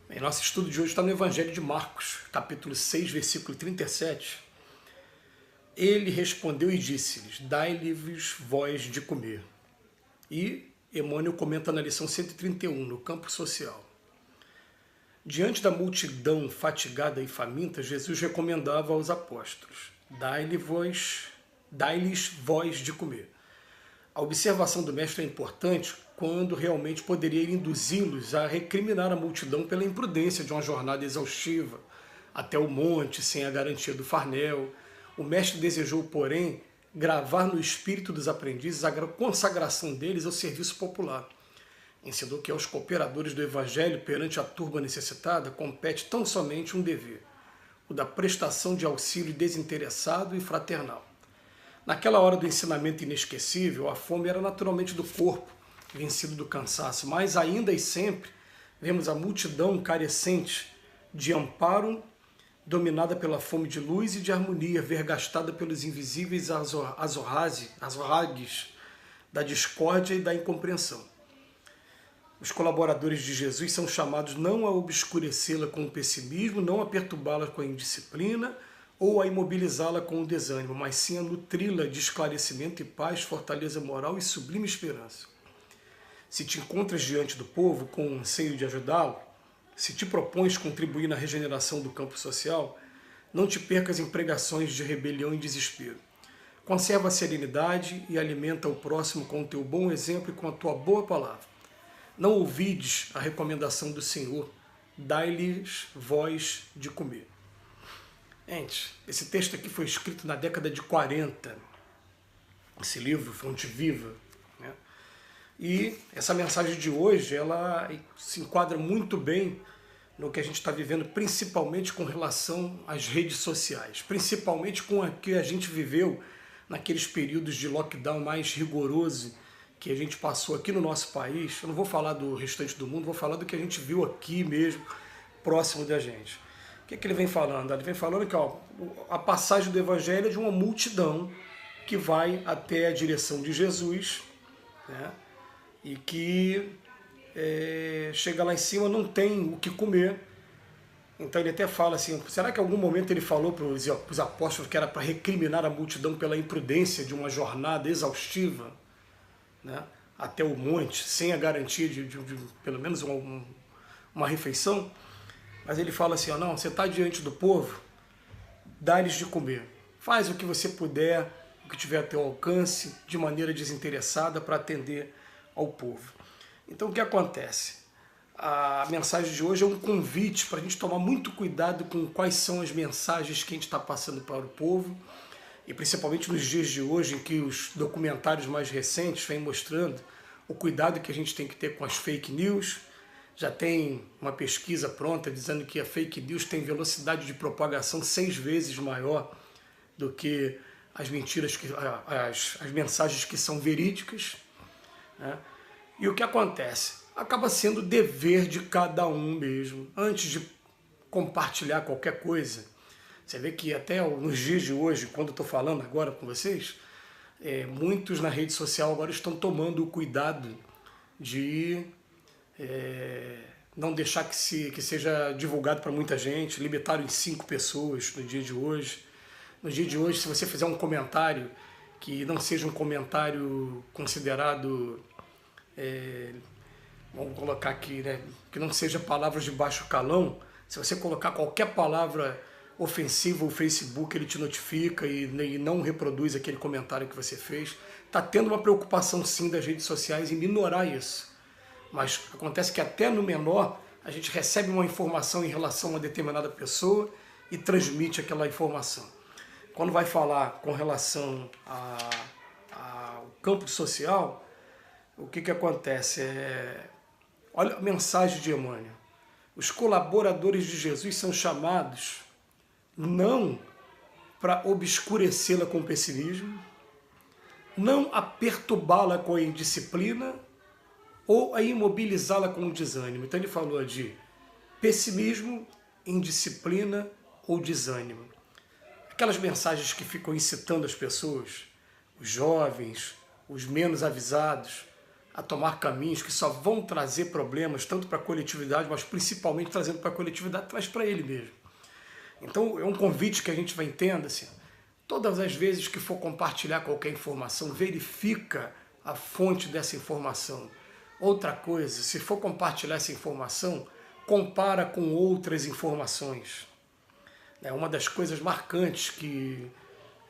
Bem, nosso estudo de hoje está no Evangelho de Marcos, capítulo 6, versículo 37. Ele respondeu e disse-lhes: Dai-lhes vós de comer. E Emmanuel comenta na lição 131, no campo social. Diante da multidão fatigada e faminta, Jesus recomendava aos apóstolos: Dai-lhes vós de comer. A observação do mestre é importante quando realmente poderia induzi-los a recriminar a multidão pela imprudência de uma jornada exaustiva até o monte, sem a garantia do farnel. O mestre desejou, porém, gravar no espírito dos aprendizes a consagração deles ao serviço popular. Ensinou que aos cooperadores do Evangelho perante a turba necessitada compete tão somente um dever, o da prestação de auxílio desinteressado e fraternal. Naquela hora do ensinamento inesquecível, a fome era naturalmente do corpo, vencido do cansaço, mas ainda e sempre vemos a multidão carecente de amparo, dominada pela fome de luz e de harmonia, vergastada pelos invisíveis azorragues da discórdia e da incompreensão. Os colaboradores de Jesus são chamados não a obscurecê-la com o pessimismo, não a perturbá-la com a indisciplina, ou a imobilizá-la com o desânimo, mas sim a nutri-la de esclarecimento e paz, fortaleza moral e sublime esperança. Se te encontras diante do povo com o anseio de ajudá-lo, se te propões contribuir na regeneração do campo social, não te percas em pregações de rebelião e desespero. Conserva a serenidade e alimenta o próximo com o teu bom exemplo e com a tua boa palavra. Não ouvides a recomendação do Senhor, dai-lhes vós de comer. Gente, esse texto aqui foi escrito na década de 40, esse livro, Fonte Viva, né? E essa mensagem de hoje, ela se enquadra muito bem no que a gente está vivendo, principalmente com relação às redes sociais, principalmente com o que a gente viveu naqueles períodos de lockdown mais rigoroso que a gente passou aqui no nosso país. Eu não vou falar do restante do mundo, vou falar do que a gente viu aqui mesmo, próximo da gente. O que é que ele vem falando? Ele vem falando que a passagem do Evangelho é de uma multidão que vai até a direção de Jesus, né? E que chega lá em cima, não tem o que comer. Então ele até fala assim, será que em algum momento ele falou para os apóstolos que era para recriminar a multidão pela imprudência de uma jornada exaustiva, né, até o monte, sem a garantia de pelo menos uma refeição? Mas ele fala assim, não, você está diante do povo, dá-lhes de comer. Faz o que você puder, o que tiver a teu alcance, de maneira desinteressada para atender ao povo. Então o que acontece? A mensagem de hoje é um convite para a gente tomar muito cuidado com quais são as mensagens que a gente está passando para o povo, e principalmente nos dias de hoje, em que os documentários mais recentes vêm mostrando o cuidado que a gente tem que ter com as fake news. Já tem uma pesquisa pronta dizendo que a fake news tem velocidade de propagação 6 vezes maior do que as mentiras, as mensagens que são verídicas, né? E o que acontece? Acaba sendo dever de cada um mesmo, antes de compartilhar qualquer coisa. Você vê que até nos dias de hoje, quando eu estou falando agora com vocês, muitos na rede social agora estão tomando o cuidado de não deixar que seja divulgado para muita gente, limitaram em 5 pessoas no dia de hoje. No dia de hoje, se você fizer um comentário que não seja um comentário considerado, vamos colocar aqui, né, que não seja palavras de baixo calão, se você colocar qualquer palavra ofensiva, o Facebook ele te notifica e não reproduz aquele comentário que você fez. Está tendo uma preocupação sim das redes sociais em minorar isso. Mas acontece que até no menor a gente recebe uma informação em relação a uma determinada pessoa e transmite aquela informação. Quando vai falar com relação ao campo social, o que acontece? Olha a mensagem de Emmanuel. Os colaboradores de Jesus são chamados não para obscurecê-la com pessimismo, não a perturbá-la com a indisciplina, ou a imobilizá-la com o desânimo. Então ele falou de pessimismo, indisciplina ou desânimo. Aquelas mensagens que ficam incitando as pessoas, os jovens, os menos avisados, a tomar caminhos que só vão trazer problemas, tanto para a coletividade, mas principalmente trazendo para a coletividade, traz para ele mesmo. Então é um convite que a gente vai entender, assim, todas as vezes que for compartilhar qualquer informação, verifica a fonte dessa informação. Outra coisa, se for compartilhar essa informação, compara com outras informações. É uma das coisas marcantes que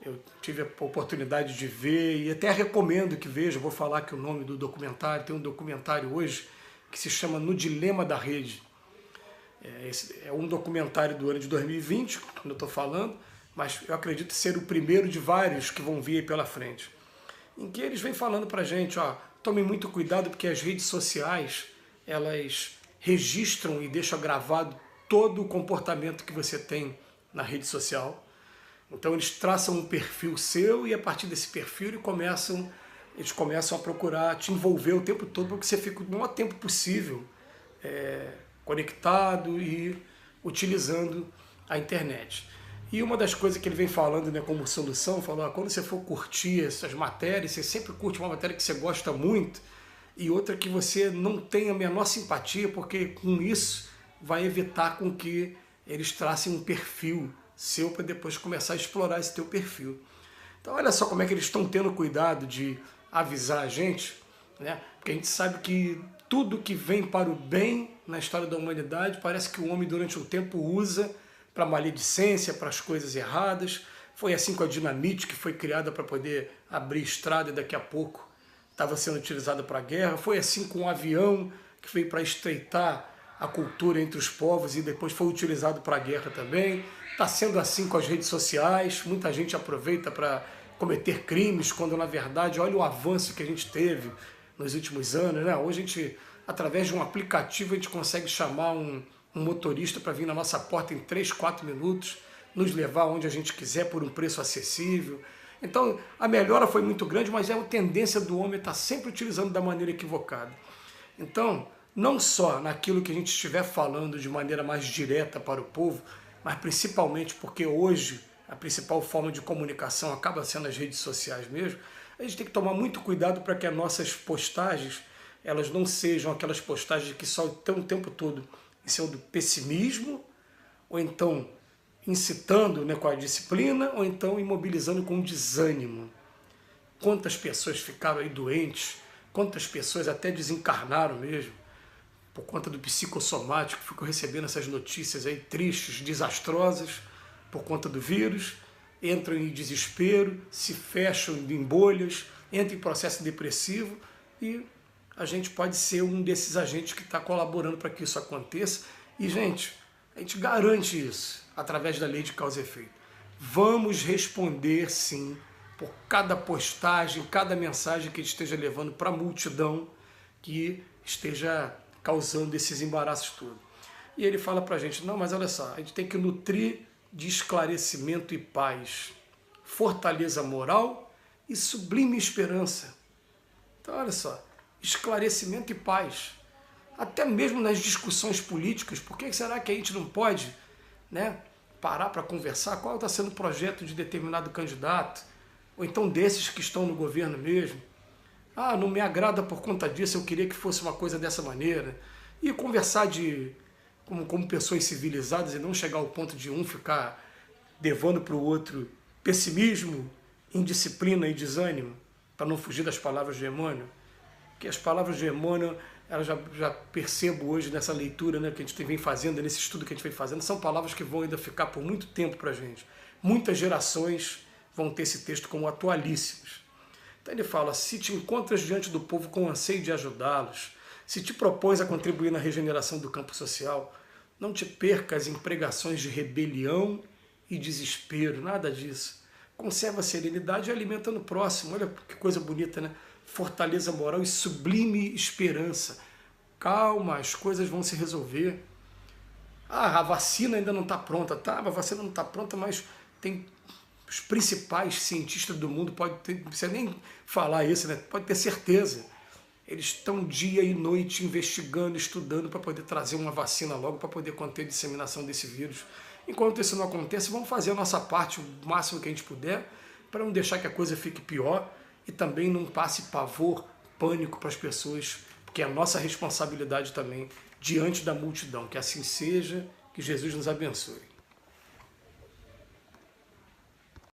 eu tive a oportunidade de ver e até recomendo que veja, vou falar aqui o nome do documentário, tem um documentário hoje que se chama No Dilema da Rede. É um documentário do ano de 2020, quando eu estou falando, mas eu acredito ser o primeiro de vários que vão vir aí pela frente. Em que eles vêm falando para a gente, ó, tomem muito cuidado porque as redes sociais, elas registram e deixam gravado todo o comportamento que você tem na rede social. Então eles traçam um perfil seu e a partir desse perfil eles começam a procurar te envolver o tempo todo para que você fique o maior tempo possível conectado e utilizando a internet. E uma das coisas que ele vem falando, né, como solução, falou, quando você for curtir essas matérias, você sempre curte uma matéria que você gosta muito e outra que você não tem a menor simpatia, porque com isso vai evitar com que eles tracem um perfil seu para depois começar a explorar esse teu perfil. Então olha só como é que eles estão tendo cuidado de avisar a gente, né? Porque a gente sabe que tudo que vem para o bem na história da humanidade parece que o homem durante um tempo usa para maledicência, para as coisas erradas. Foi assim com a dinamite, que foi criada para poder abrir estrada e daqui a pouco estava sendo utilizada para a guerra. Foi assim com o avião, que veio para estreitar a cultura entre os povos e depois foi utilizado para a guerra também. Está sendo assim com as redes sociais, muita gente aproveita para cometer crimes, quando na verdade, olha o avanço que a gente teve nos últimos anos, né? Hoje a gente, através de um aplicativo, a gente consegue chamar um motorista para vir na nossa porta em 3, 4 minutos, nos levar onde a gente quiser por um preço acessível. Então a melhora foi muito grande, mas é a tendência do homem estar sempre utilizando da maneira equivocada. Então, não só naquilo que a gente estiver falando de maneira mais direta para o povo, mas principalmente porque hoje a principal forma de comunicação acaba sendo as redes sociais mesmo, a gente tem que tomar muito cuidado para que as nossas postagens, elas não sejam aquelas postagens que só estão o tempo todo em cima do pessimismo, ou então incitando, né, com a disciplina, ou então imobilizando com o desânimo. Quantas pessoas ficaram aí doentes, quantas pessoas até desencarnaram mesmo, por conta do psicossomático, ficam recebendo essas notícias aí tristes, desastrosas, por conta do vírus, entram em desespero, se fecham em bolhas, entram em processo depressivo e a gente pode ser um desses agentes que está colaborando para que isso aconteça. E, gente, a gente garante isso através da lei de causa e efeito. Vamos responder, sim, por cada postagem, cada mensagem que esteja levando para a multidão que esteja causando esses embaraços todos. E ele fala para a gente, não, mas olha só, a gente tem que nutrir de esclarecimento e paz, fortaleza moral e sublime esperança. Então, olha só, esclarecimento e paz. Até mesmo nas discussões políticas, por que será que a gente não pode, né, parar para conversar qual está sendo o projeto de determinado candidato, ou então desses que estão no governo mesmo? Ah, não me agrada por conta disso, eu queria que fosse uma coisa dessa maneira. E conversar como pessoas civilizadas e não chegar ao ponto de um ficar levando para o outro pessimismo, indisciplina e desânimo, para não fugir das palavras de Emmanuel. Que as palavras de Emmanuel, elas já percebo hoje nessa leitura, né, que a gente vem fazendo, nesse estudo que a gente vem fazendo, são palavras que vão ainda ficar por muito tempo para a gente. Muitas gerações vão ter esse texto como atualíssimos. Então ele fala, se te encontras diante do povo com anseio de ajudá-los, se te propões a contribuir na regeneração do campo social, não te percas em pregações de rebelião e desespero, nada disso. Conserva a serenidade e alimenta no próximo. Olha que coisa bonita, né? Fortaleza moral e sublime esperança. Calma, as coisas vão se resolver. Ah, a vacina ainda não está pronta. Tá, a vacina não está pronta, mas tem os principais cientistas do mundo, não precisa nem falar isso, né? Pode ter certeza. Eles estão dia e noite investigando, estudando para poder trazer uma vacina logo, para poder conter a disseminação desse vírus. Enquanto isso não acontece, vamos fazer a nossa parte o máximo que a gente puder, para não deixar que a coisa fique pior e também não passe pavor pânico para as pessoas, porque é a nossa responsabilidade também diante da multidão. Que assim seja, que Jesus nos abençoe.